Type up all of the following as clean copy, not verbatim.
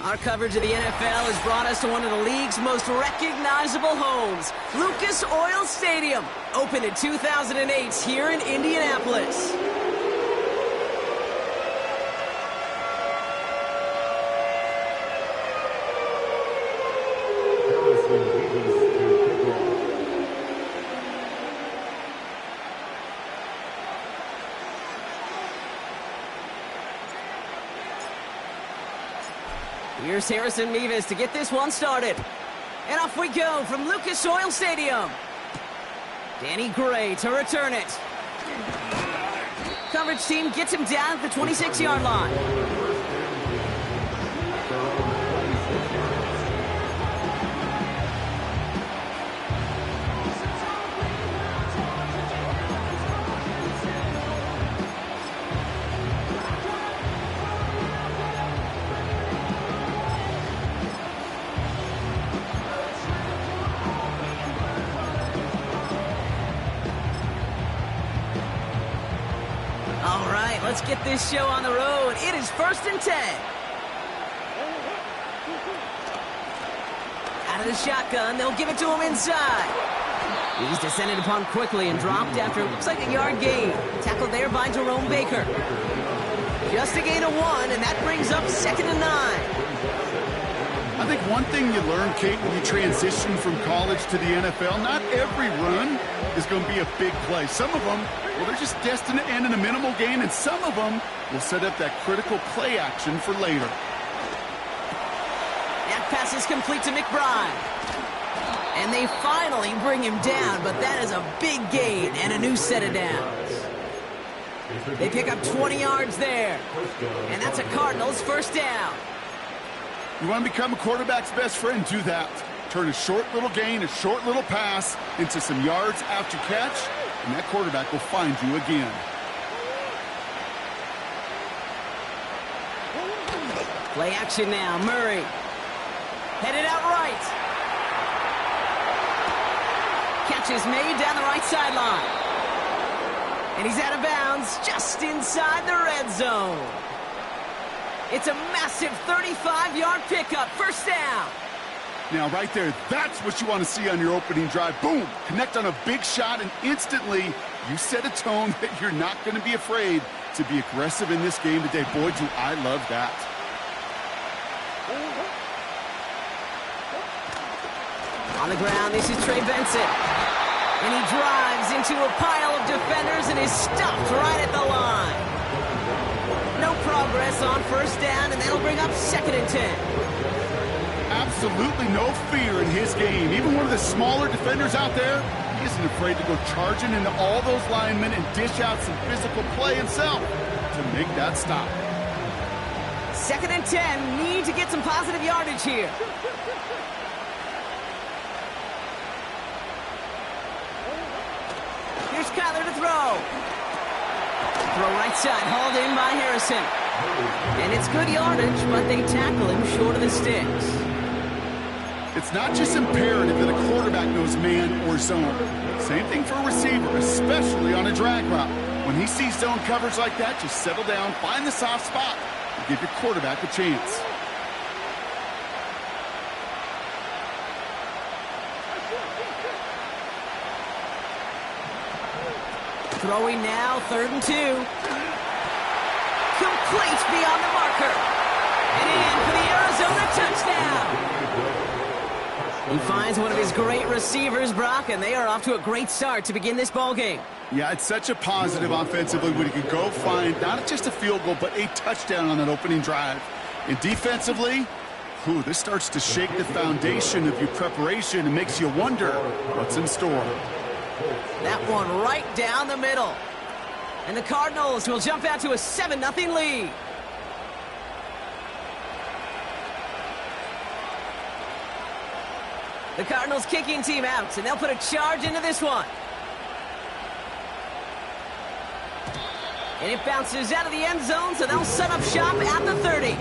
Our coverage of the NFL has brought us to one of the league's most recognizable homes, Lucas Oil Stadium, opened in 2008 here in Indianapolis. Here's Harrison Mevis to get this one started. And off we go from Lucas Oil Stadium. Danny Gray to return it. Coverage team gets him down at the 26-yard line. Let's get this show on the road. It is 1st and 10. Out of the shotgun, they'll give it to him inside. He's descended upon quickly and dropped after it looks like a yard gain. Tackled there by Jerome Baker. Just a gain of 1, and that brings up 2nd and 9. I think one thing you learn, Kate, when you transition from college to the NFL, not every run is going to be a big play. Some of them, well, they're just destined to end in a minimal gain, and some of them will set up that critical play action for later. That pass is complete to McBride. And they finally bring him down, but that is a big gain and a new set of downs. They pick up 20 yards there, and that's a Cardinals 1st down. You want to become a quarterback's best friend, do that. Turn a short little gain, a short little pass into some yards after catch, and that quarterback will find you again. Play action now, Murray. Headed out right. Catch is made down the right sideline. And he's out of bounds just inside the red zone. It's a massive 35-yard pickup, 1st down. Now, right there, that's what you want to see on your opening drive. Boom! Connect on a big shot, and instantly you set a tone that you're not going to be afraid to be aggressive in this game today. Boy, do I love that. On the ground, this is Trey Benson. And he drives into a pile of defenders and is stopped right at the line. No progress on 1st down, and that'll bring up 2nd and 10. Absolutely no fear in his game. Even one of the smaller defenders out there, he isn't afraid to go charging into all those linemen and dish out some physical play himself to make that stop. 2nd and 10, need to get some positive yardage here. Here's Kyler to throw. Throw right side, hauled in by Harrison. And it's good yardage, but they tackle him short of the sticks. It's not just imperative that a quarterback knows man or zone. Same thing for a receiver, especially on a drag route. When he sees zone coverage like that, just settle down, find the soft spot, and give your quarterback a chance. Throwing now, 3rd and 2. Complete beyond the marker. And in for the Arizona touchdown. He finds one of his great receivers, Brock, and they are off to a great start to begin this ballgame. Yeah, it's such a positive offensively when you can go find not just a field goal, but a touchdown on that opening drive. And defensively, this starts to shake the foundation of your preparation and makes you wonder what's in store. That one right down the middle. And the Cardinals will jump out to a 7-0 lead. The Cardinals kicking team out, and they'll put a charge into this one. And it bounces out of the end zone, so they'll set up shop at the 30.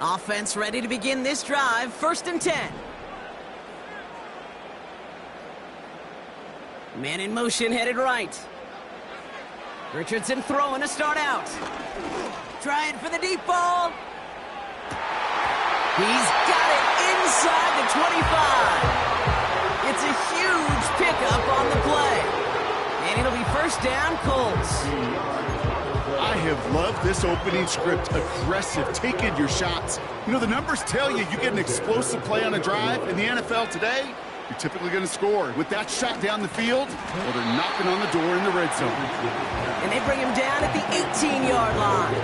Offense ready to begin this drive. 1st and 10. Man in motion, headed right. Richardson throwing to start out. Trying for the deep ball. He's got it inside the 25. It's a huge pickup on the play. And it'll be 1st down, Colts. I have loved this opening script. Aggressive, taking your shots. You know, the numbers tell you get an explosive play on a drive. In the NFL today, you're typically going to score. With that shot down the field, well, they're knocking on the door in the red zone. And they bring him down at the 18-yard line.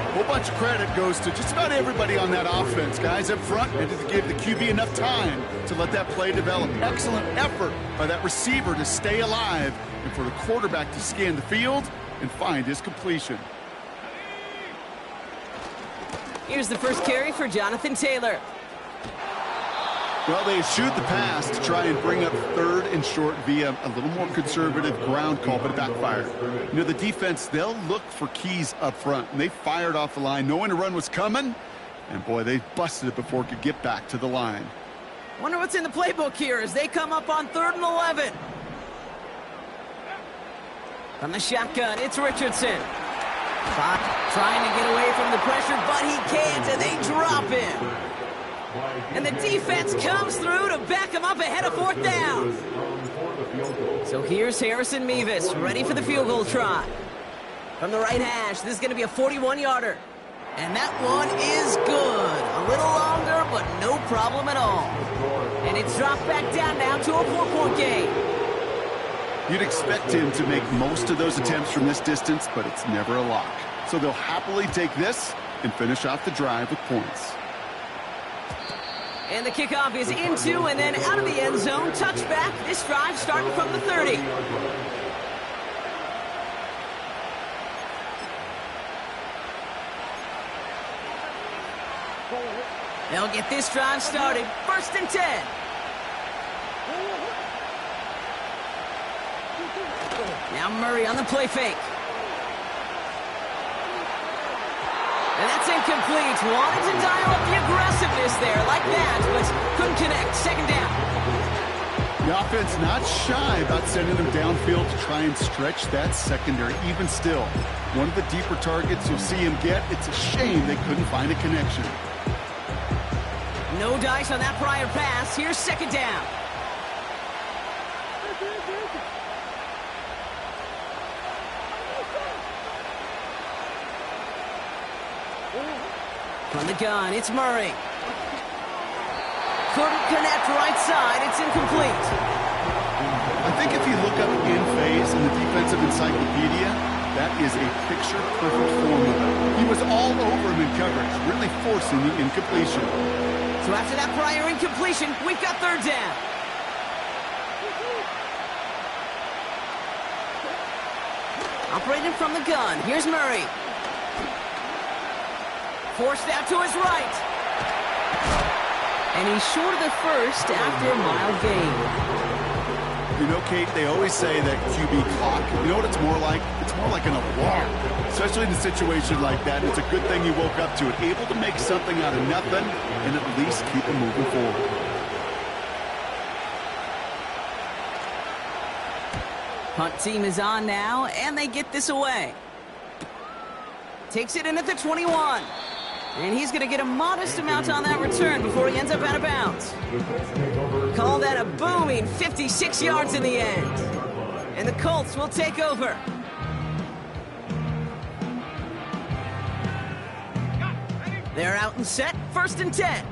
A whole bunch of credit goes to just about everybody on that offense. Guys up front needed to give the QB enough time to let that play develop. Excellent effort by that receiver to stay alive and for the quarterback to scan the field and find his completion. Here's the first carry for Jonathan Taylor. Well, they eschewed the pass to try and bring up 3rd and short via a little more conservative ground call, but it backfired. You know, the defense, they'll look for keys up front, and they fired off the line knowing a run was coming, and boy, they busted it before it could get back to the line. Wonder what's in the playbook here as they come up on 3rd and 11. From the shotgun, it's Richardson. Trying to get away from the pressure, but he can't, and they drop him. And the defense comes through to back him up ahead of 4th down. So here's Harrison Mevis, ready for the field goal try. From the right hash, this is going to be a 41-yarder. And that one is good. A little longer, but no problem at all. And it's dropped back down now to a 4-point game. You'd expect him to make most of those attempts from this distance, but it's never a lock. So they'll happily take this and finish off the drive with points. And the kickoff is into and then out of the end zone. Touchback. This drive starting from the 30. They'll get this drive started. 1st and 10. Now Murray on the play fake. And that's incomplete. Wanted to dial up the aggressiveness there like that, but couldn't connect. 2nd down. The offense not shy about sending them downfield to try and stretch that secondary. Even still, one of the deeper targets you'll see him get. It's a shame they couldn't find a connection. No dice on that prior pass. Here's 2nd down. From the gun, it's Murray. Couldn't connect right side. It's incomplete. I think if you look up in phase in the defensive encyclopedia, that is a picture-perfect formula. He was all over him in coverage, really forcing the incompletion. So after that prior incompletion, we've got 3rd down. Operating from the gun, here's Murray. Forced out to his right. And he's short of the 1st after a mile gain. You know, Kate, they always say that QB clock, you know what it's more like? It's more like an alarm, especially in a situation like that. It's a good thing you woke up to it, able to make something out of nothing and at least keep them moving forward. Punt team is on now, and they get this away. Takes it in at the 21. And he's going to get a modest amount on that return before he ends up out of bounds. Call that a booming 56 yards in the end. And the Colts will take over. They're out and set. 1st and 10.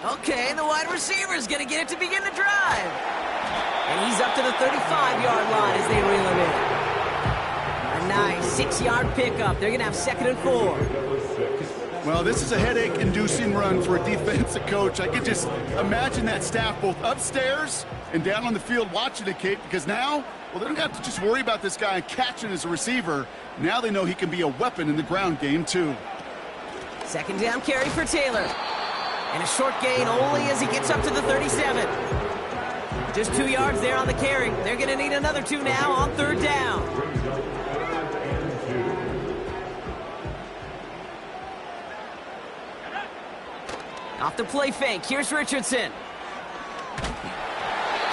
Okay, the wide receiver is going to get it to begin the drive. And he's up to the 35-yard line as they reel him in. A nice 6-yard pickup. They're going to have 2nd and 4. Well, this is a headache-inducing run for a defensive coach. I could just imagine that staff both upstairs and down on the field watching it, Kate, because now, well, they don't have to just worry about this guy catching as a receiver. Now they know he can be a weapon in the ground game, too. 2nd down carry for Taylor. And a short gain only as he gets up to the 37. Just 2 yards there on the carry. They're going to need another 2 now on 3rd down. Off the play fake. Here's Richardson.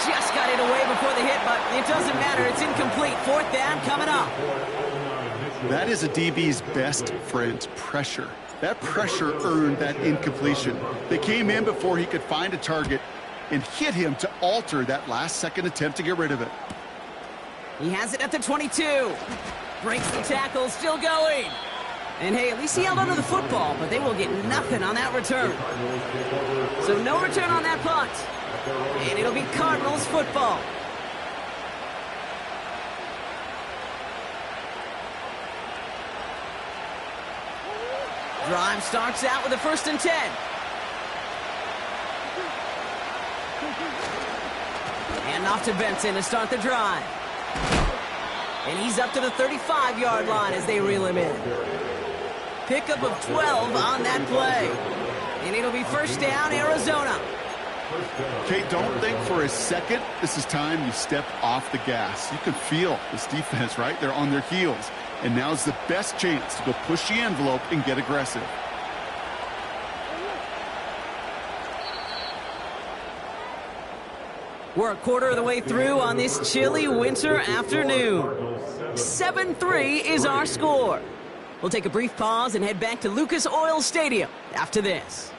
Just got it away before the hit, but it doesn't matter. It's incomplete. 4th down coming up. That is a DB's best friend, pressure. That pressure earned that incompletion. They came in before he could find a target and hit him to alter that last-second attempt to get rid of it. He has it at the 22. Breaks the tackle, still going. And hey, at least he held onto the football, but they will get nothing on that return. So no return on that punt. And it'll be Cardinals football. Drive starts out with a 1st and 10. And off to Benson to start the drive. And he's up to the 35-yard line as they reel him in. Pickup of 12 on that play. And it'll be 1st down, Arizona. Kate, don't think for a second this is time you step off the gas. You can feel this defense, right? They're on their heels. And now's the best chance to go push the envelope and get aggressive. We're a quarter of the way through on this chilly winter afternoon. 7-3 is our score. We'll take a brief pause and head back to Lucas Oil Stadium after this.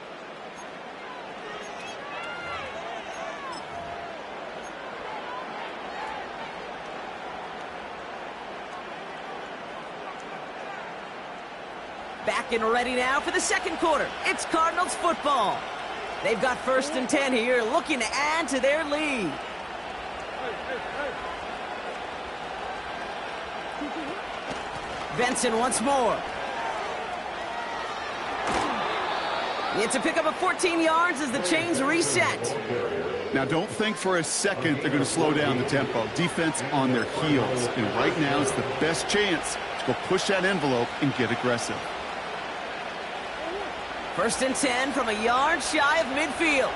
Back and ready now for the 2nd quarter. It's Cardinals football. They've got 1st and 10 here, looking to add to their lead. Benson once more. It's a pickup of 14 yards as the chains reset. Now, don't think for a second they're going to slow down the tempo. Defense on their heels. And right now is the best chance to go push that envelope and get aggressive. 1st and 10 from a yard shy of midfield.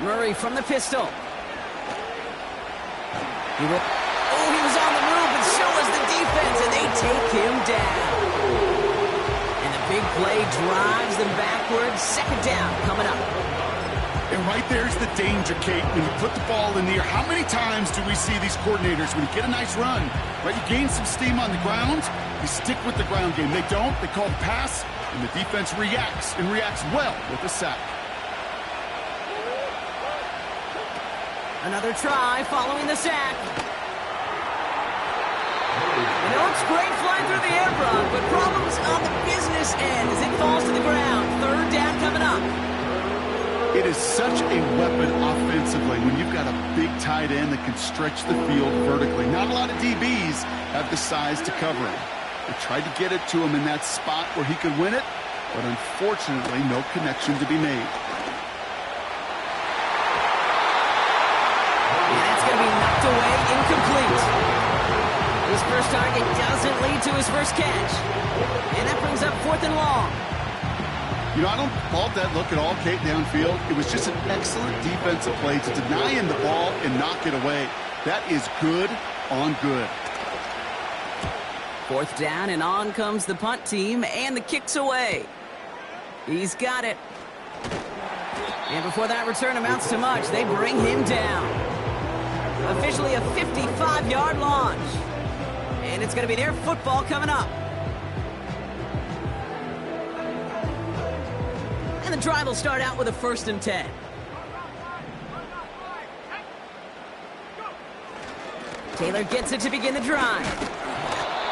Murray from the pistol. He was on the move, but so was the defense, and they take him down. And the big play drives them backwards. 2nd down coming up. And right there's the danger, Kate. When you put the ball in the air, how many times do we see these coordinators, when you get a nice run, right, you gain some steam on the ground, you stick with the ground game. They don't. They call the pass, and the defense reacts, and reacts well with a sack. Another try following the sack. And it looks great flying through the air, Brock, but problems on the business end as it falls to the ground. 3rd down coming up. It is such a weapon offensively when you've got a big tight end that can stretch the field vertically. Not a lot of DBs have the size to cover him. They tried to get it to him in that spot where he could win it, but unfortunately no connection to be made. And that's going to be knocked away, incomplete. His first target doesn't lead to his first catch. And that brings up 4th and long. You know, I don't fault that look at all, Kate, downfield. It was just an excellent defensive play to deny him the ball and knock it away. That is good on good. 4th down, and on comes the punt team, and the kick's away. He's got it. And before that return amounts to much, they bring him down. Officially a 55-yard launch. And it's going to be their football coming up. And the drive will start out with a 1st and 10. Taylor gets it to begin the drive.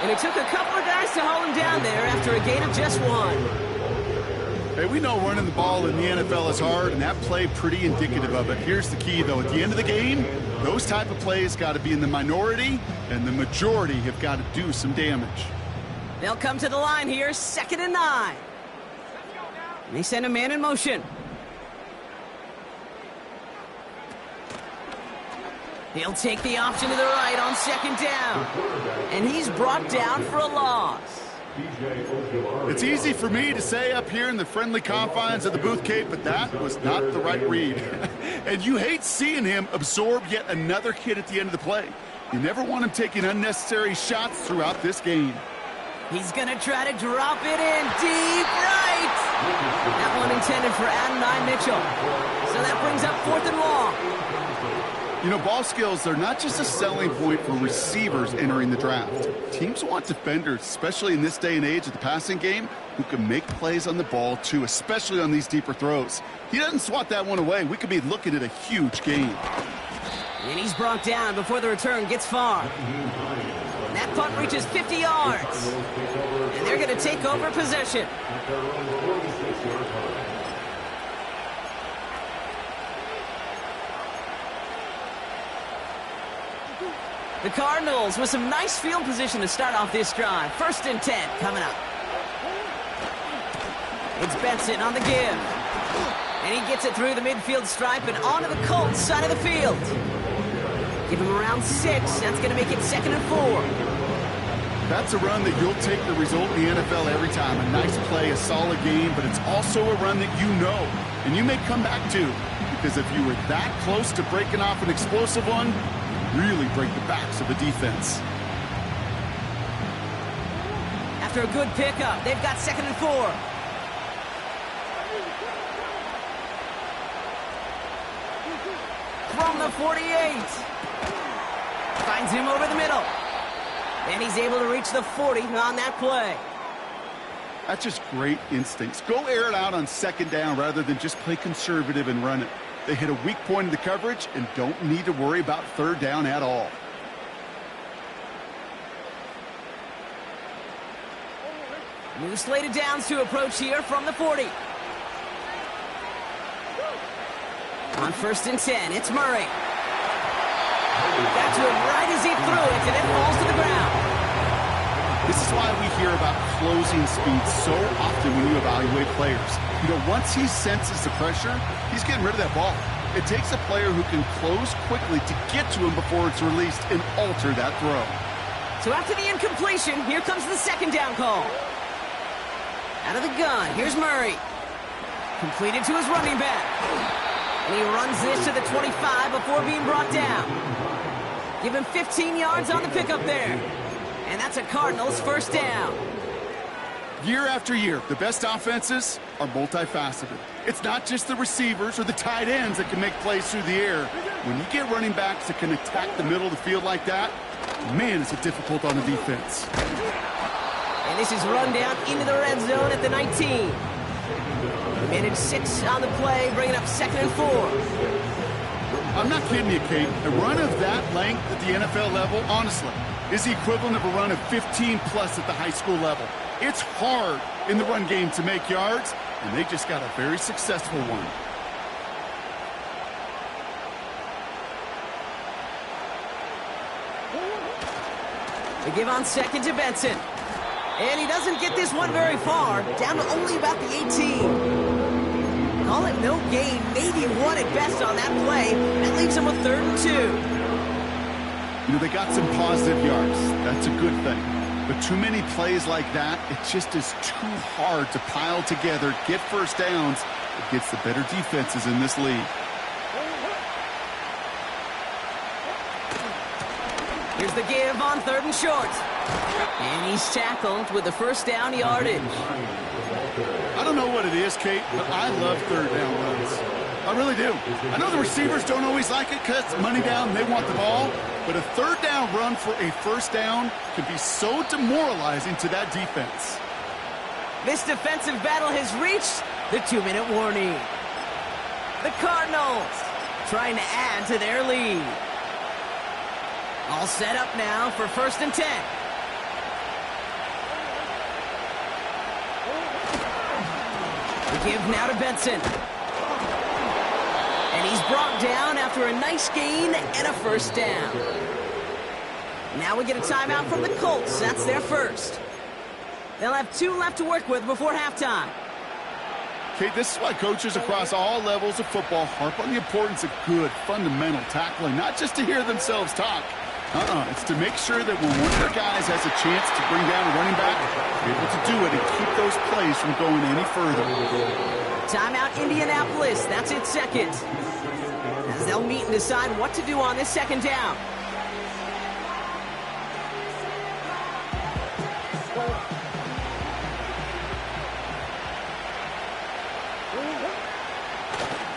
And it took a couple of guys to hold him down there after a gain of just 1. Hey, we know running the ball in the NFL is hard, and that play pretty indicative of it. Here's the key, though. At the end of the game, those type of plays got to be in the minority, and the majority have got to do some damage. They'll come to the line here, 2nd and 9. And they send a man in motion. He'll take the option to the right on 2nd down. And he's brought down for a loss. It's easy for me to say up here in the friendly confines of the booth, Kate, but that was not the right read. And you hate seeing him absorb yet another hit at the end of the play. You never want him taking unnecessary shots throughout this game. He's going to try to drop it in deep right. That one intended for Adonai Mitchell. So that brings up 4th and long. You know, ball skills are not just a selling point for receivers entering the draft. Teams want defenders, especially in this day and age of the passing game, who can make plays on the ball, too, especially on these deeper throws. He doesn't swat that one away. We could be looking at a huge game. And he's brought down before the return gets far. That punt reaches 50 yards. And they're going to take over possession. The Cardinals with some nice field position to start off this drive. 1st and 10 coming up. It's Benson on the give. And he gets it through the midfield stripe and onto the Colts side of the field. Give him around 6. That's going to make it 2nd and 4. That's a run that you'll take the result in the NFL every time. A nice play, a solid game, but it's also a run that you know and you may come back to. Because if you were that close to breaking off an explosive one, really break the backs of the defense. After a good pickup, they've got 2nd and 4. From the 48. Finds him over the middle. And he's able to reach the 40 on that play. That's just great instincts. Go air it out on 2nd down rather than just play conservative and run it. They hit a weak point in the coverage and don't need to worry about 3rd down at all. New slated downs to approach here from the 40. On 1st and 10, it's Murray. Got to him right as he threw it, and it falls to the ground. This is why we hear about closing speed so often when you evaluate players. You know, once he senses the pressure, he's getting rid of that ball. It takes a player who can close quickly to get to him before it's released and alter that throw. So after the incompletion, here comes the 2nd down call. Out of the gun, here's Murray. Completed to his running back. And he runs this to the 25 before being brought down. Give him 15 yards on the pickup there. And that's a Cardinals 1st down. Year after year, the best offenses are multifaceted. It's not just the receivers or the tight ends that can make plays through the air. When you get running backs that can attack the middle of the field like that, man, is it difficult on the defense. And this is run down into the red zone at the 19. Managed 6 on the play, bringing up 2nd and 4. I'm not kidding you, Kate. A run of that length at the NFL level, honestly, is the equivalent of a run of 15-plus at the high school level. It's hard in the run game to make yards, and they just got a very successful one. They give on 2nd to Benson. And he doesn't get this one very far, down to only about the 18. Call it no gain, maybe 1 at best on that play. That leaves him with 3rd and 2. You know, they got some positive yards. That's a good thing. But too many plays like that, it just is too hard to pile together, get 1st downs against the better defenses in this league. Here's the give on 3rd and short. And he's tackled with the 1st down yardage. I don't know what it is, Kate, but I love 3rd down runs. I really do. I know the receivers don't always like it because it's money down and they want the ball, but a 3rd down run for a 1st down can be so demoralizing to that defense. This defensive battle has reached the 2-minute warning. The Cardinals trying to add to their lead. All set up now for 1st and 10. The give now to Benson. And he's brought down after a nice gain and a 1st down. Now we get a timeout from the Colts. That's their 1st. They'll have 2 left to work with before halftime. Kate, this is why coaches across all levels of football harp on the importance of good, fundamental tackling, not just to hear themselves talk. It's to make sure that when one of their guys has a chance to bring down a running back, they're able to do it and keep those plays from going any further. Timeout, Indianapolis. That's its second. As they'll meet and decide what to do on this second down.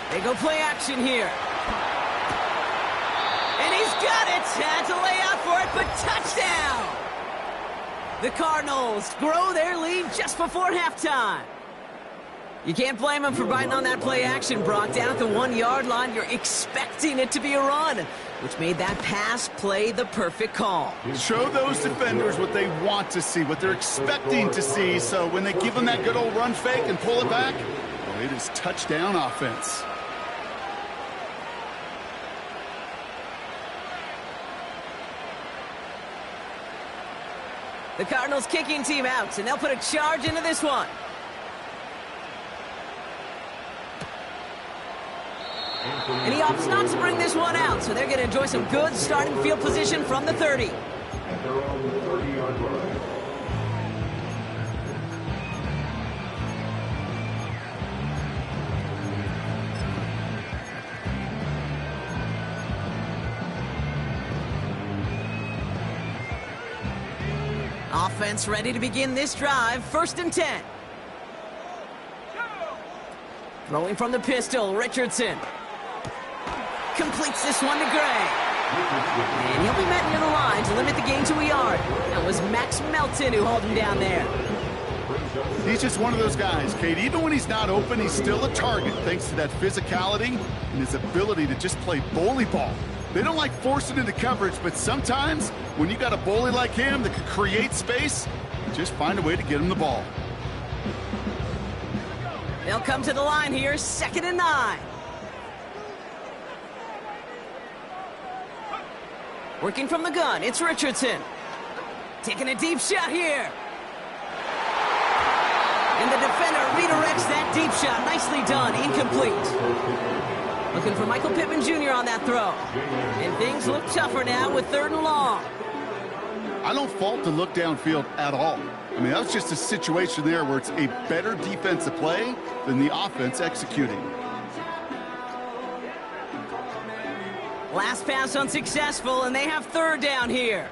They go play action here. And he's got it. Had to lay out for it, but touchdown. The Cardinals grow their lead just before halftime. You can't blame them for biting on that play action, Brock. Down at the 1-yard line, you're expecting it to be a run, which made that pass play the perfect call. Show those defenders what they want to see, what they're expecting to see, so when they give them that good old run fake and pull it back, well, it is touchdown offense. The Cardinals kicking team out, and they'll put a charge into this one. And he opts not to bring this one out, so they're going to enjoy some good starting field position from the 30. And they're on the 30-yard line. Offense ready to begin this drive. 1st and 10. Throwing from the pistol, Richardson. Completes this one to Gray. And he'll be met near the line to limit the gain to a yard. That was Max Melton who hauled him down there. He's just one of those guys, Kate. Even when he's not open, he's still a target thanks to that physicality and his ability to just play bully ball. They don't like forcing into coverage, but sometimes when you got a bully like him that can create space, just find a way to get him the ball. They'll come to the line here, 2nd and 9. Working from the gun, it's Richardson. Taking a deep shot here. And the defender redirects that deep shot. Nicely done, incomplete. Looking for Michael Pittman Jr. on that throw. And things look tougher now with 3rd and long. I don't fault the look downfield at all. I mean, that was just a situation there where it's a better defensive play than the offense executing. Last pass unsuccessful, and they have 3rd down here.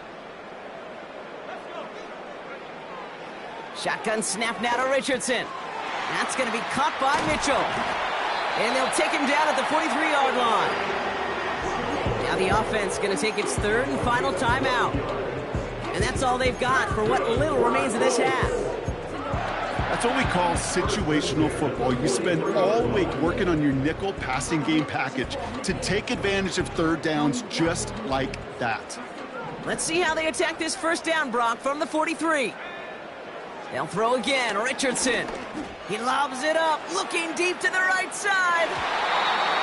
Shotgun snap now to Richardson. That's going to be caught by Mitchell. And they'll take him down at the 43-yard line. Now the offense going to take its 3rd and final timeout. And that's all they've got for what little remains of this half. That's what we call situational football. You spend all week working on your nickel passing game package to take advantage of 3rd downs just like that. Let's see how they attack this 1st down, Brock, from the 43. They'll throw again, Richardson. He lobs it up, looking deep to the right side.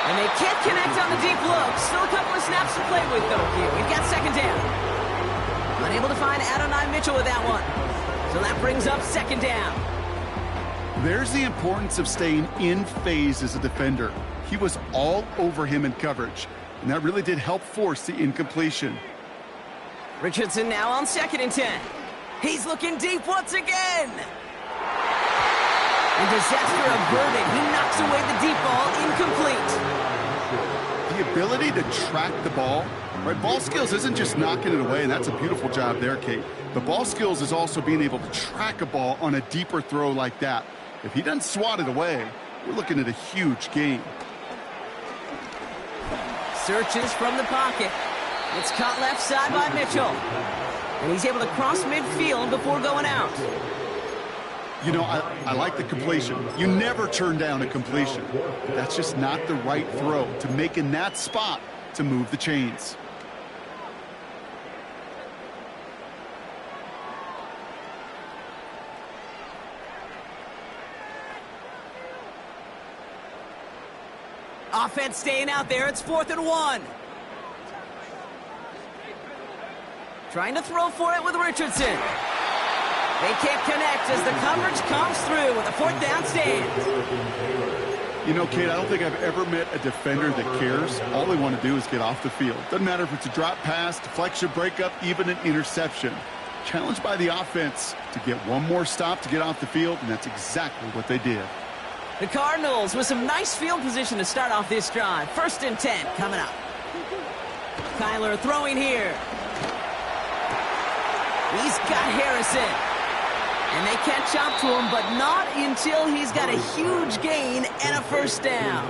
And they can't connect on the deep look. Still a couple of snaps to play with, though, here. We've got 2nd down. Unable to find Adonai Mitchell with that one. So that brings up 2nd down. There's the importance of staying in phase as a defender. He was all over him in coverage, and that really did help force the incompletion. Richardson now on 2nd and 10. He's looking deep once again. And disaster averted. He knocks away the deep ball, incomplete. The ability to track the ball, right? Ball skills isn't just knocking it away, and that's a beautiful job there, Kate. The ball skills is also being able to track a ball on a deeper throw like that. If he doesn't swat it away, we're looking at a huge gain. Searches from the pocket. It's caught left side by Mitchell. And he's able to cross midfield before going out. You know, I like the completion. You never turn down a completion. That's just not the right throw to make in that spot to move the chains. Offense staying out there. It's 4th and 1. Trying to throw for it with Richardson. They can't connect as the coverage comes through with a 4th down stand. You know, Kate, I don't think I've ever met a defender that cares. All they want to do is get off the field. Doesn't matter if it's a drop pass, deflection, breakup, even an interception. Challenged by the offense to get one more stop to get off the field, and that's exactly what they did. The Cardinals with some nice field position to start off this drive. 1st and 10 coming up. Kyler throwing here. He's got Harrison. And they catch up to him, but not until he's got a huge gain and a 1st down.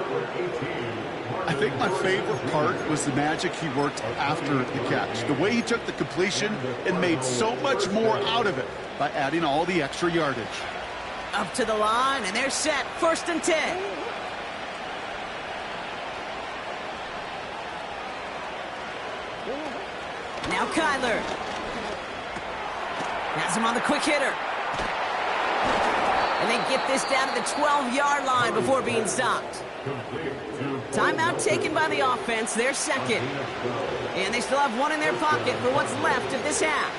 I think my favorite part was the magic he worked after the catch. The way he took the completion and made so much more out of it by adding all the extra yardage. Up to the line, and they're set. 1st and 10. Now Kyler. Has him on the quick hitter. And they get this down to the 12-yard line before being stopped. Timeout taken by the offense, their second. And they still have one in their pocket for what's left of this half.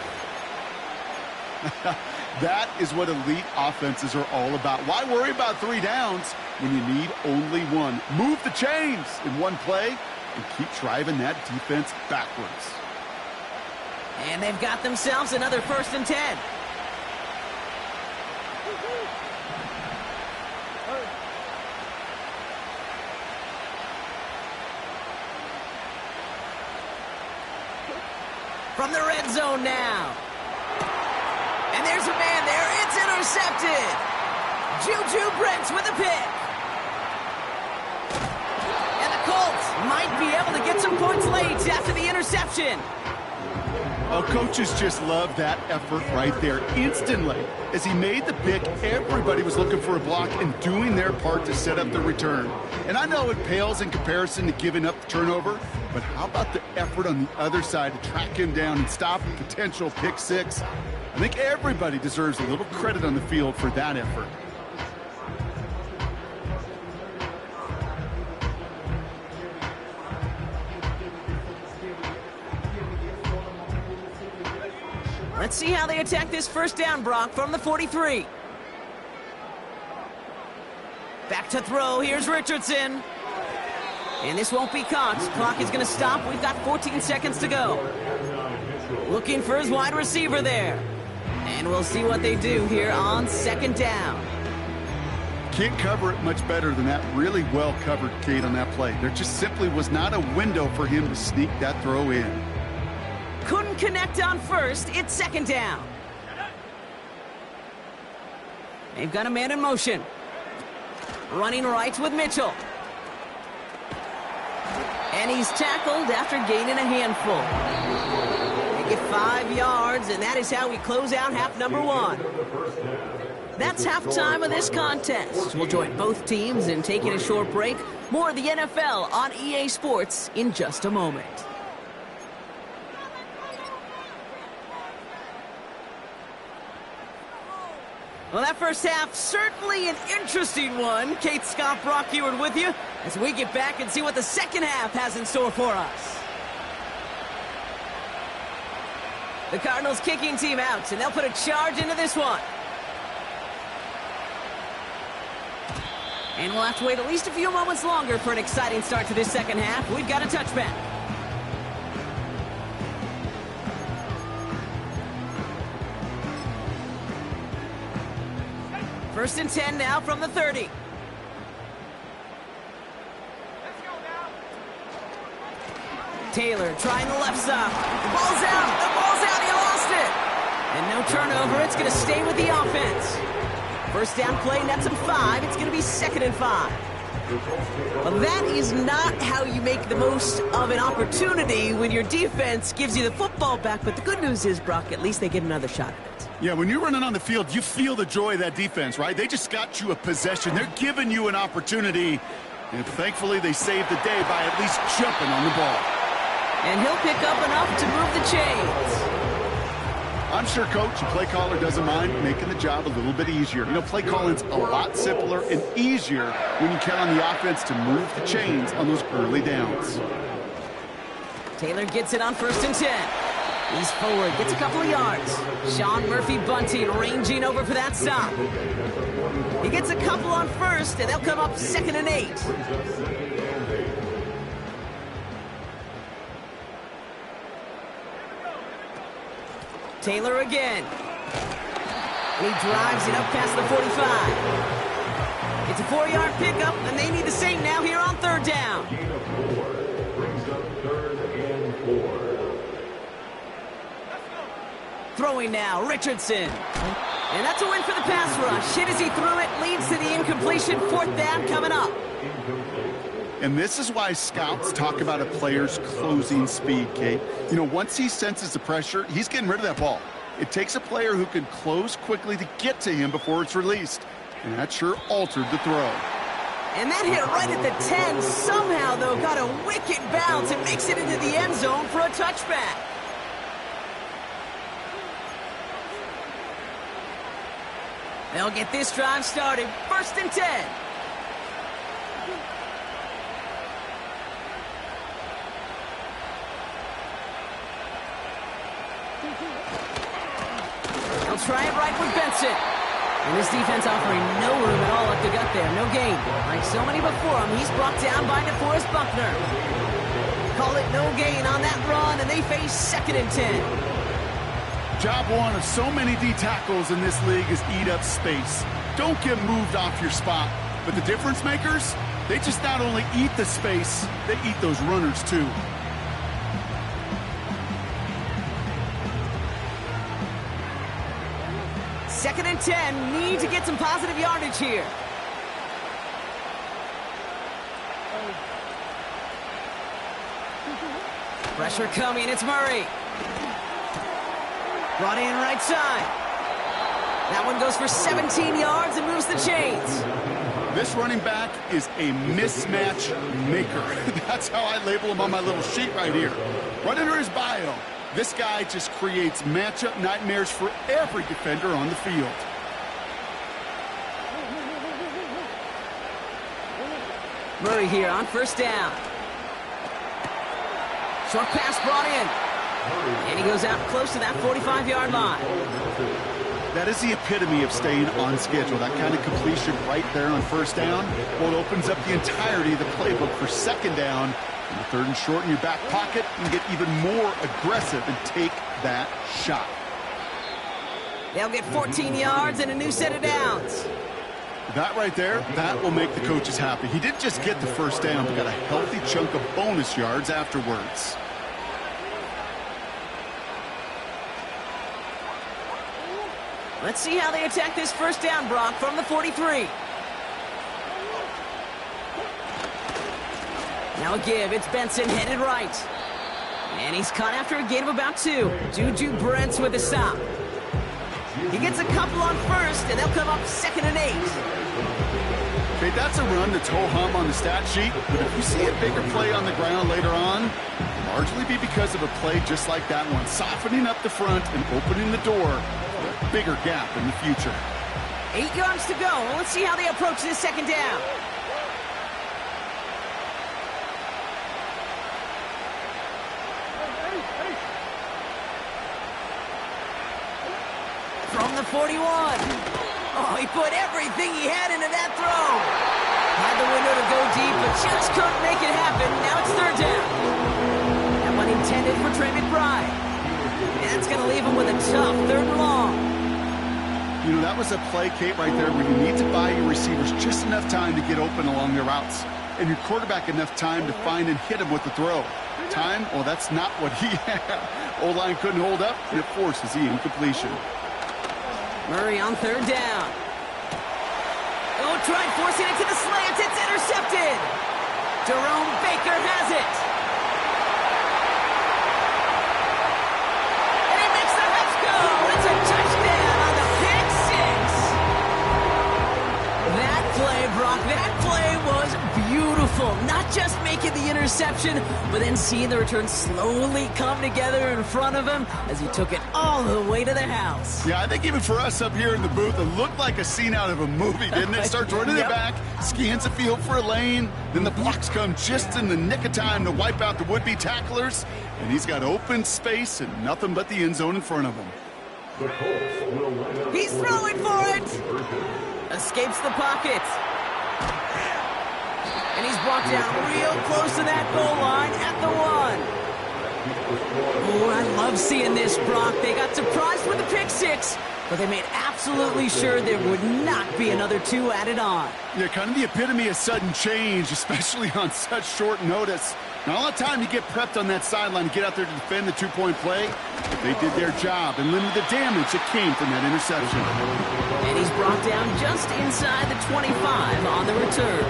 That is what elite offenses are all about. Why worry about 3 downs when you need only one? Move the chains in one play and keep driving that defense backwards. And they've got themselves another 1st and 10. From the red zone now. And there's a man there. It's intercepted. Juju Brents with a pick. And the Colts might be able to get some points late after the interception. Oh, coaches just love that effort right there. Instantly, as he made the pick, everybody was looking for a block and doing their part to set up the return. And I know it pales in comparison to giving up the turnover, but how about the effort on the other side to track him down and stop a potential pick 6? I think everybody deserves a little credit on the field for that effort. Let's see how they attack this 1st down, Brock, from the 43. Back to throw. Here's Richardson. And this won't be caught. Clock is going to stop. We've got 14 seconds to go. Looking for his wide receiver there. And we'll see what they do here on 2nd down. Can't cover it much better than that. Really well covered, Kate, on that play. There just simply was not a window for him to sneak that throw in. Couldn't connect on 1st. It's 2nd down. They've got a man in motion. Running right with Mitchell. And he's tackled after gaining a handful. They get 5 yards, and that is how we close out half number 1. That's halftime of this contest. We'll join both teams in taking a short break. More of the NFL on EA Sports in just a moment. Well, that first half, certainly an interesting one. Kate, Scott, Brock Eward with you as we get back and see what the second half has in store for us. The Cardinals kicking team out, and they'll put a charge into this one. And we'll have to wait at least a few moments longer for an exciting start to this second half. We've got a touchback. First and 10 now from the 30. Let's go now. Taylor trying the left side. The ball's out. The ball's out. He lost it. And no turnover. It's going to stay with the offense. First down play, nets him 5. It's going to be 2nd and 5. Well, that is not how you make the most of an opportunity when your defense gives you the football back. But the good news is, Brock, at least they get another shot at it. Yeah, when you're running on the field, you feel the joy of that defense, right? They just got you a possession. They're giving you an opportunity. And thankfully, they saved the day by at least jumping on the ball. And he'll pick up enough to move the chains. I'm sure Coach and play caller doesn't mind making the job a little bit easier. You know, play calling's a lot simpler and easier when you count on the offense to move the chains on those early downs. Taylor gets it on 1st and 10. He's forward, gets a couple of yards. Sean Murphy-Bunting ranging over for that stop. He gets a couple on first, and they'll come up 2nd and 8. Taylor again. He drives it up past the 45. It's a 4-yard pickup, and they need the same now here on 3rd down. Gain of 4 brings up 3rd and 4. Throwing now, Richardson. And that's a win for the pass rush. Hit as he threw it, leads to the incompletion. 4th down coming up. And this is why scouts talk about a player's closing speed, Kate. You know, once he senses the pressure, he's getting rid of that ball. It takes a player who can close quickly to get to him before it's released. And that sure altered the throw. And that hit right at the 10. Somehow, though, got a wicked bounce and makes it into the end zone for a touchback. They'll get this drive started. 1st and 10. They'll try it right with Benson. And this defense offering no room at all up the gut there. No gain. Like so many before him, he's brought down by DeForest Buckner. Call it no gain on that run, and they face 2nd and 10. Job one of so many D tackles in this league is eat up space. Don't get moved off your spot. But the difference makers, they just not only eat the space, they eat those runners too. Second and 10, need to get some positive yardage here. Pressure coming, it's Murray. Brought in right side. That one goes for 17 yards and moves the chains. This running back is a mismatch maker. That's how I label him on my little sheet right here. Right under his bio, this guy just creates matchup nightmares for every defender on the field. Murray here on 1st down. Short pass brought in. And he goes out close to that 45-yard line. That is the epitome of staying on schedule. That kind of completion right there on 1st down. Well, it opens up the entirety of the playbook for 2nd down. And 3rd and short in your back pocket, and get even more aggressive and take that shot. They'll get 14 yards and a new set of downs. That right there, that will make the coaches happy. He didn't just get the 1st down, but got a healthy chunk of bonus yards afterwards. Let's see how they attack this 1st down, Brock, from the 43. Now a give, it's Benson headed right. And he's caught after a gain of about 2. Juju Brents with a stop. He gets a couple on 1st, and they'll come up 2nd and 8. Okay, that's a run that's ho-hum on the stat sheet, but if you see a bigger play on the ground later on, it'll largely be because of a play just like that one, softening up the front and opening the door for a bigger gap in the future. 8 yards to go. Let's see how they approach this 2nd down. From the 41. Oh, he put everything he had into that throw. Had the window to go deep, but just couldn't make it happen. Now it's 3rd down. That one intended for Trey McBride. And that's going to leave him with a tough 3rd and long. You know, that was a play, Kate, right there where you need to buy your receivers just enough time to get open along their routes. And your quarterback enough time to find and hit him with the throw. Time? Well, that's not what he had. O-line couldn't hold up, and it forces the incompletion. Murray on 3rd down. Oh, tried forcing it to the slant. It's intercepted. Jerome Baker has it. And he makes the Mets go. It's a touchdown on the pick 6. That play, Brock, that play was beautiful. beautiful. Not just making the interception, but then seeing the return slowly come together in front of him as he took it all the way to the house. Yeah, I think even for us up here in the booth, it looked like a scene out of a movie, didn't it? Starts running it back, scans the field for a lane, then the blocks come just in the nick of time to wipe out the would-be tacklers, and he's got open space and nothing but the end zone in front of him. He's throwing for it! Escapes the pocket. And he's brought down real close to that goal line at the 1. Oh, I love seeing this, Brock. They got surprised with the pick 6, but they made absolutely sure there would not be another 2 added on. Yeah, kind of the epitome of sudden change, especially on such short notice. Not a lot of time to get prepped on that sideline to get out there to defend the 2-point play. They did their job and limited the damage that came from that interception. And he's brought down just inside the 25 on the return.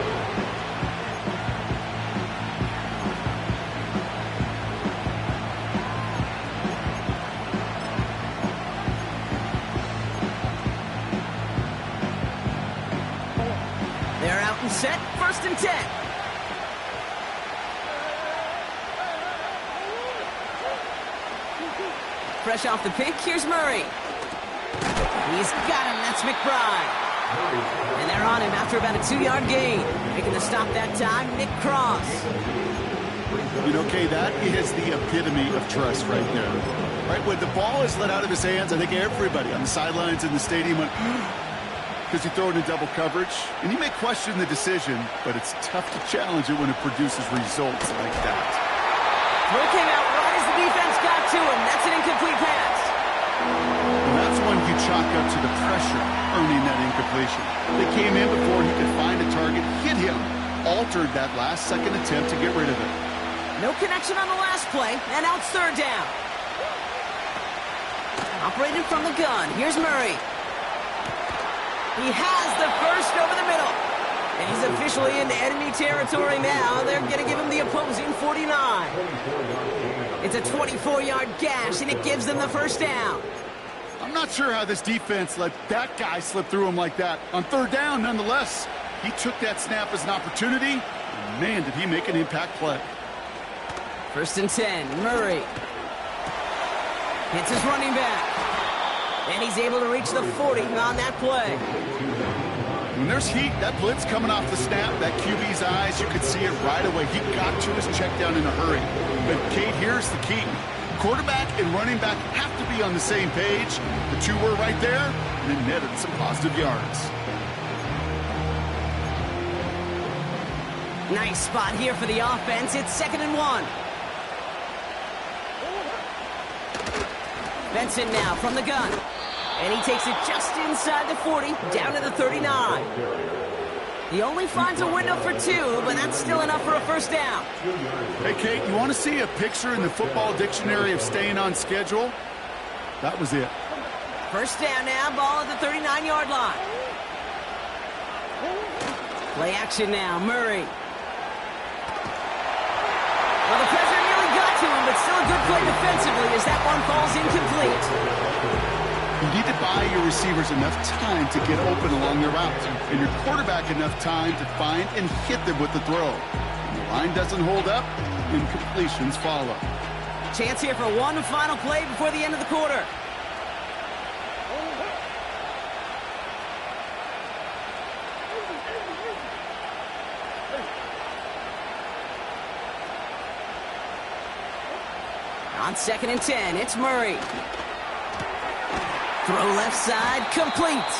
They're out and set, 1st and 10. Fresh off the pick, here's Murray. He's got him, that's McBride. And they're on him after about a 2-yard gain. Making the stop that time, Nick Cross. You know, Kay, that is the epitome of trust right there. Right, when the ball is let out of his hands, I think everybody on the sidelines in the stadium went, because you throw it in double coverage, and you may question the decision, but it's tough to challenge it when it produces results like that. Throw came out right as the defense got to him. That's an incomplete pass. And that's when you chalk up to the pressure earning that incompletion. They came in before he could find a target, hit him, altered that last-second attempt to get rid of it. No connection on the last play, and now it's 3rd down. Operating from the gun, here's Murray. He has the first over the middle. And he's officially into enemy territory now. They're going to give him the opposing 49. It's a 24-yard gash, and it gives them the 1st down. I'm not sure how this defense let that guy slip through him like that. On 3rd down, nonetheless, he took that snap as an opportunity. And man, did he make an impact play. 1st and 10, Murray. Hits his running back. And he's able to reach the 40 on that play. When there's heat, that blitz coming off the snap, that QB's eyes, you could see it right away. He got to his check down in a hurry. But, Kate, here's the key. Quarterback and running back have to be on the same page. The 2 were right there, and it netted some positive yards. Nice spot here for the offense. It's 2nd and 1. Benson now from the gun. And he takes it just inside the 40, down to the 39. He only finds a window for 2, but that's still enough for a 1st down. Hey, Kate, you want to see a picture in the football dictionary of staying on schedule? That was it. 1st down now, ball at the 39-yard line. Play action now, Murray. Well, the pressure nearly got to him, but still a good play defensively as that one falls incomplete. You need to buy your receivers enough time to get open along their routes, and your quarterback enough time to find and hit them with the throw. When the line doesn't hold up, incompletions follow. Chance here for one final play before the end of the quarter. On 2nd and 10, it's Murray. Throw left side, complete.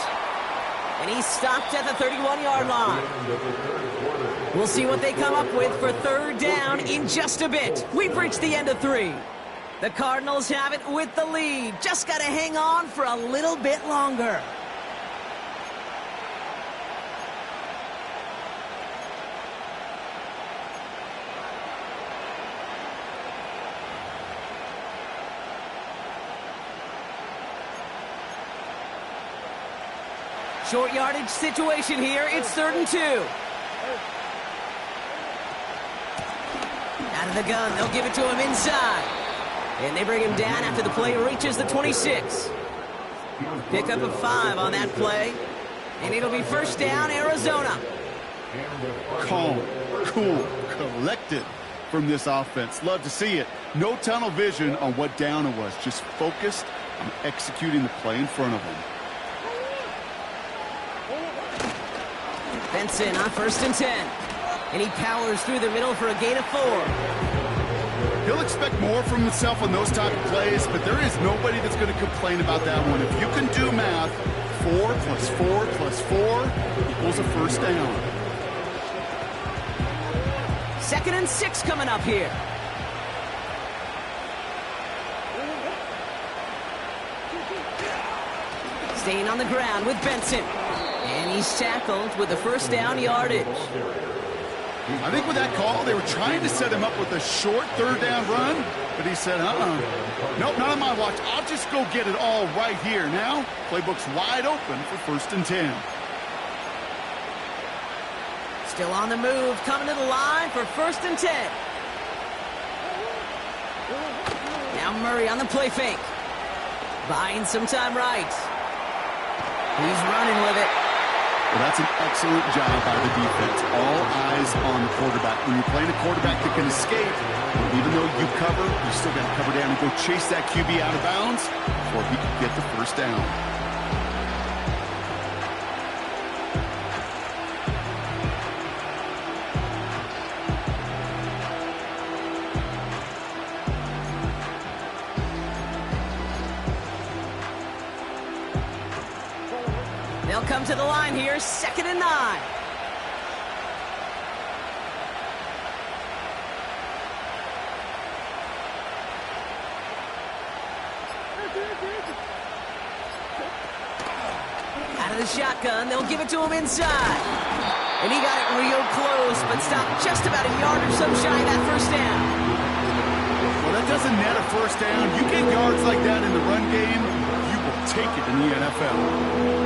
And he's stopped at the 31-yard line. We'll see what they come up with for 3rd down in just a bit. We've reached the end of 3. The Cardinals have it with the lead. Just got to hang on for a little bit longer. Short yardage situation here. It's 3rd and 2. Out of the gun. They'll give it to him inside. And they bring him down after the play reaches the 26. Pick up a 5 on that play. And it'll be 1st down, Arizona. Calm, cool, collected from this offense. Love to see it. No tunnel vision on what down it was. Just focused on executing the play in front of them. Benson on 1st and 10. And he powers through the middle for a gain of 4. He'll expect more from himself on those type of plays, but there is nobody that's going to complain about that one. If you can do math, 4 plus 4 plus 4 equals a first down. 2nd and 6 coming up here. Staying on the ground with Benson. And he's tackled with the first down yardage. I think with that call, they were trying to set him up with a short 3rd down run, but he said, nope, not on my watch. I'll just go get it all right here. Now, playbook's wide open for 1st and 10. Still on the move, coming to the line for 1st and 10. Now Murray on the play fake. Buying some time right. He's running with it. Well, that's an excellent job by the defense. All eyes on the quarterback. When you're playing a quarterback that can escape, even though you cover, you still got to cover down and go chase that QB out of bounds before he can get the first down. They'll come to the line here, 2nd and 9. Out of the shotgun, they'll give it to him inside. And he got it real close, but stopped just about a yard or so shy of that first down. Well, that doesn't net a first down. You get yards like that in the run game, you will take it in the NFL.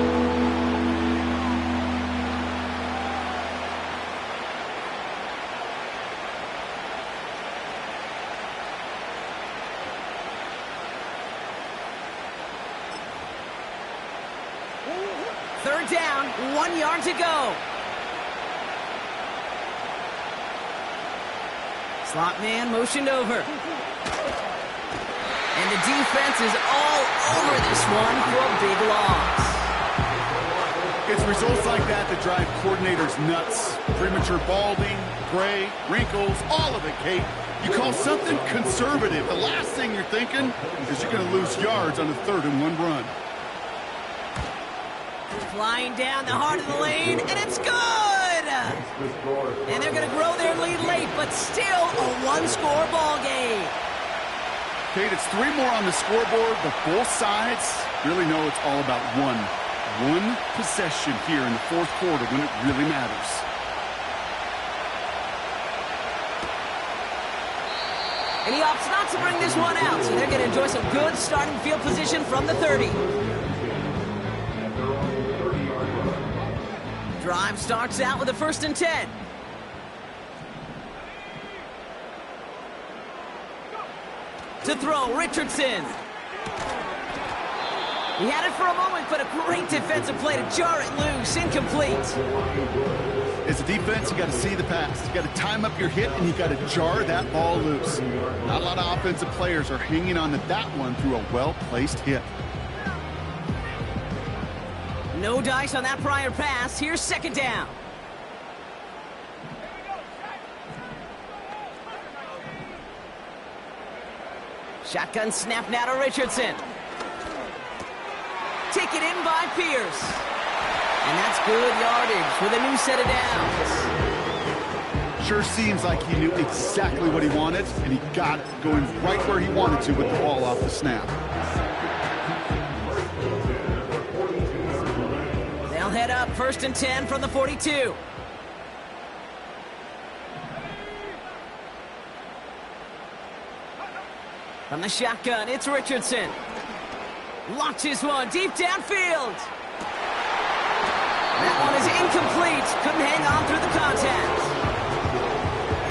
Third down, 1 yard to go. Slot man motioned over. And the defense is all over this one for a big loss. It's results like that that drive coordinators nuts. Premature balding, gray, wrinkles, all of it, Kate. You call something conservative. The last thing you're thinking is you're going to lose yards on a 3rd and 1 run. Flying down the heart of the lane, and it's good! And they're going to grow their lead late, but still a 1-score ball game. Kate, it's 3 more on the scoreboard, but both sides really know it's all about one possession here in the 4th quarter when it really matters. And he opts not to bring this one out, so they're going to enjoy some good starting field position from the 30. Drive starts out with a 1st and 10. To throw, Richardson. He had it for a moment, but a great defensive play to jar it loose. Incomplete. As a defense, you got to see the pass. You got to time up your hit, and you got to jar that ball loose. Not a lot of offensive players are hanging on to that one through a well-placed hit. No dice on that prior pass. Here's 2nd down. Shotgun snap now to Richardson. Taken in by Pierce. And that's good yardage with a new set of downs. Sure seems like he knew exactly what he wanted, and he got it, going right where he wanted to with the ball off the snap. They'll head up 1st and 10 from the 42. From the shotgun, it's Richardson. Launches one deep downfield. That one is incomplete. Couldn't hang on through the contact.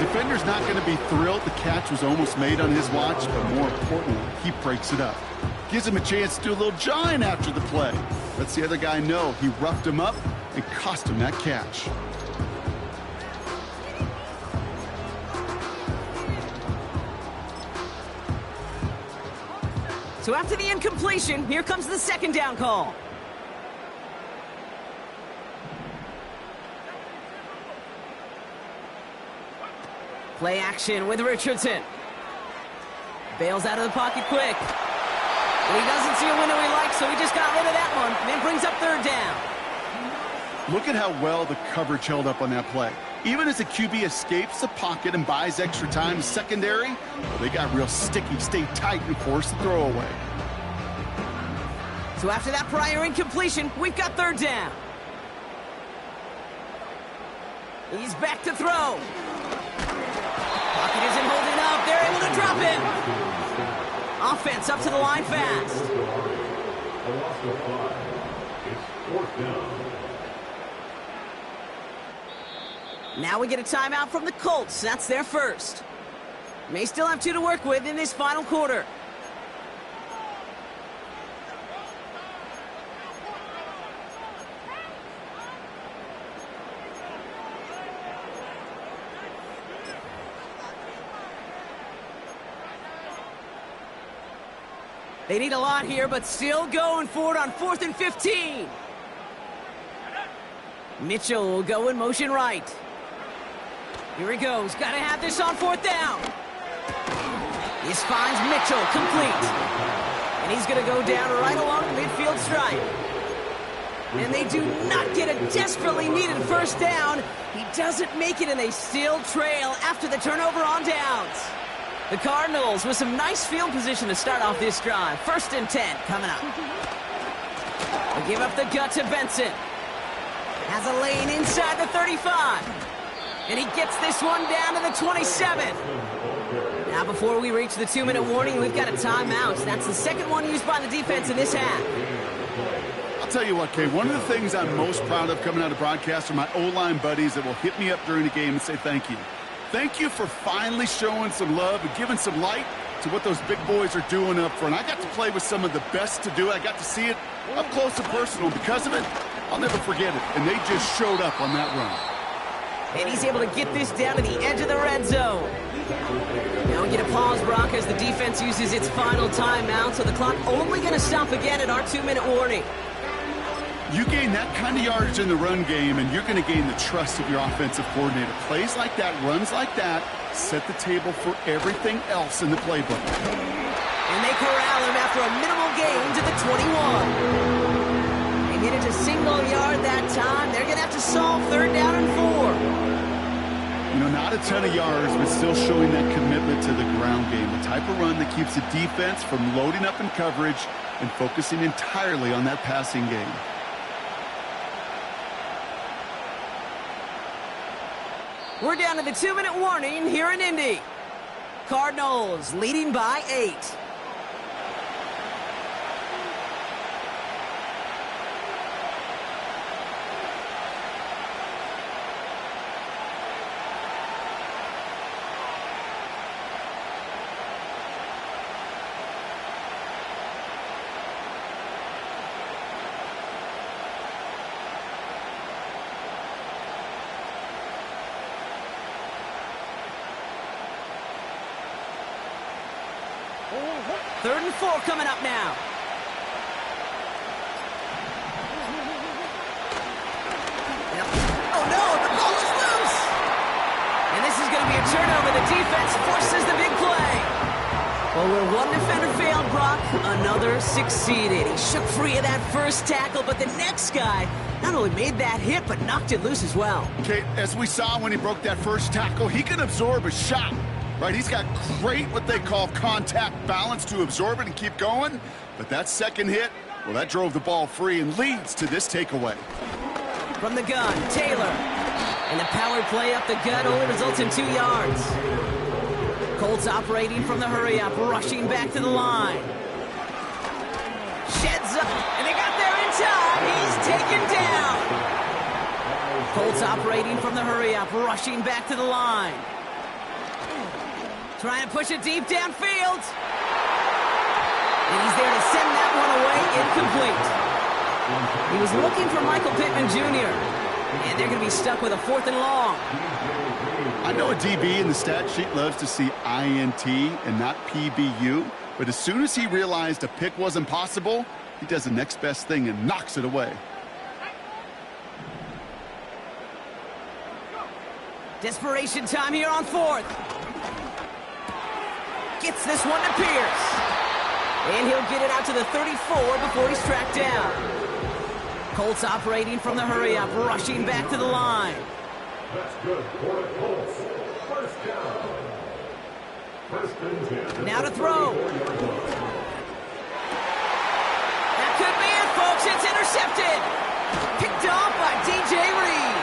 Defender's not going to be thrilled the catch was almost made on his watch, but more importantly, he breaks it up. Gives him a chance to do a little jawing after the play. Lets the other guy know he roughed him up and cost him that catch. So after the incompletion, here comes the second down call. Play action with Richardson. Bails out of the pocket quick. And he doesn't see a window he likes, so he just got rid of that one. And then brings up third down. Look at how well the coverage held up on that play. Even as the QB escapes the pocket and buys extra time secondary, well, they got real sticky, stayed tight, and forced the throw away. So after that prior incompletion, we've got third down. He's back to throw. Pocket isn't holding up. They're able to drop him. Offense up to the line fast. A loss of 5. It's fourth down. Now we get a timeout from the Colts. That's their first. May still have 2 to work with in this final quarter. They need a lot here, but still going for it on 4th and 15. Mitchell will go in motion right. Here he goes. Got to have this on 4th down. This finds Mitchell complete. And he's going to go down right along the midfield stripe. And they do not get a desperately needed first down. He doesn't make it, and they still trail after the turnover on downs. The Cardinals with some nice field position to start off this drive. 1st and 10 coming up. They give up the gut to Benson. Has a lane inside the 35. And he gets this one down to the 27. Now before we reach the 2-minute warning, we've got a timeout. That's the second one used by the defense in this half. I'll tell you what, Kay, one of the things I'm most proud of coming out of broadcast are my O-line buddies that will hit me up during the game and say thank you. Thank you for finally showing some love and giving some light to what those big boys are doing up front. I got to play with some of the best to do it. I got to see it up close and personal. Because of it, I'll never forget it. And they just showed up on that run. And he's able to get this down to the edge of the red zone. Now we get a pause, Brock, as the defense uses its final timeout. So the clock only going to stop again at our 2-minute warning. You gain that kind of yardage in the run game, and you're going to gain the trust of your offensive coordinator. Plays like that, runs like that, set the table for everything else in the playbook. And they corral him after a minimal gain to the 21. They get it to single yard that time. They're going to have to solve 3rd down and 4. You know, not a ton of yards, but still showing that commitment to the ground game. The type of run that keeps the defense from loading up in coverage and focusing entirely on that passing game. We're down to the 2-minute warning here in Indy. Cardinals leading by 8. Third and 4 coming up now. Oh no, the ball is loose! And this is going to be a turnover. The defense forces the big play. Well, where one defender failed, Brock, another succeeded. He shook free of that first tackle, but the next guy not only made that hit, but knocked it loose as well. Okay, as we saw when he broke that first tackle, he can absorb a shot. Right, he's got great what they call contact balance to absorb it and keep going. But that second hit, well, that drove the ball free and leads to this takeaway. From the gun, Taylor. And the power play up the gut only results in 2 yards. Colts operating from the hurry-up, rushing back to the line. Sheds up, and they got there in time. He's taken down. Colts operating from the hurry-up, rushing back to the line. Trying to push it deep downfield. And he's there to send that one away incomplete. He was looking for Michael Pittman Jr. And they're going to be stuck with a 4th and long. I know a DB in the stat sheet loves to see INT and not PBU. But as soon as he realized a pick wasn't possible, he does the next best thing and knocks it away. Desperation time here on fourth. Gets this one to Pierce. And he'll get it out to the 34 before he's tracked down. Colts operating from the hurry-up, rushing back to the line. That's good for the Colts. First down. First and 10. Now to throw. That could be it, folks. It's intercepted. Picked off by DJ Reed.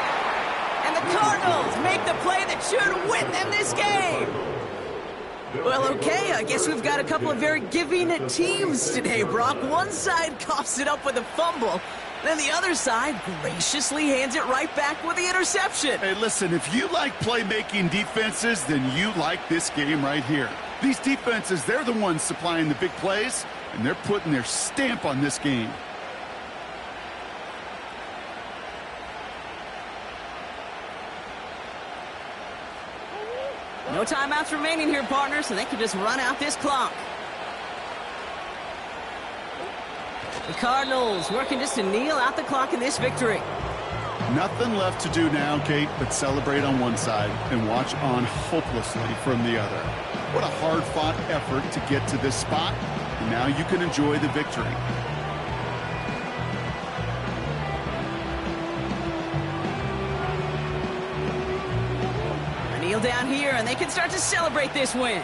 And the Cardinals make the play that should win them this game. Well, okay, I guess we've got a couple of very giving teams today, Brock. One side coughs it up with a fumble. Then the other side graciously hands it right back with the interception. Hey, listen, if you like playmaking defenses, then you like this game right here. These defenses, they're the ones supplying the big plays, and they're putting their stamp on this game. No timeouts remaining here, partner, so they can just run out this clock. The Cardinals working just to kneel out the clock in this victory. Nothing left to do now, Kate, but celebrate on one side and watch on hopelessly from the other. What a hard-fought effort to get to this spot, and now you can enjoy the victory. Kneel down here, and they can start to celebrate this win.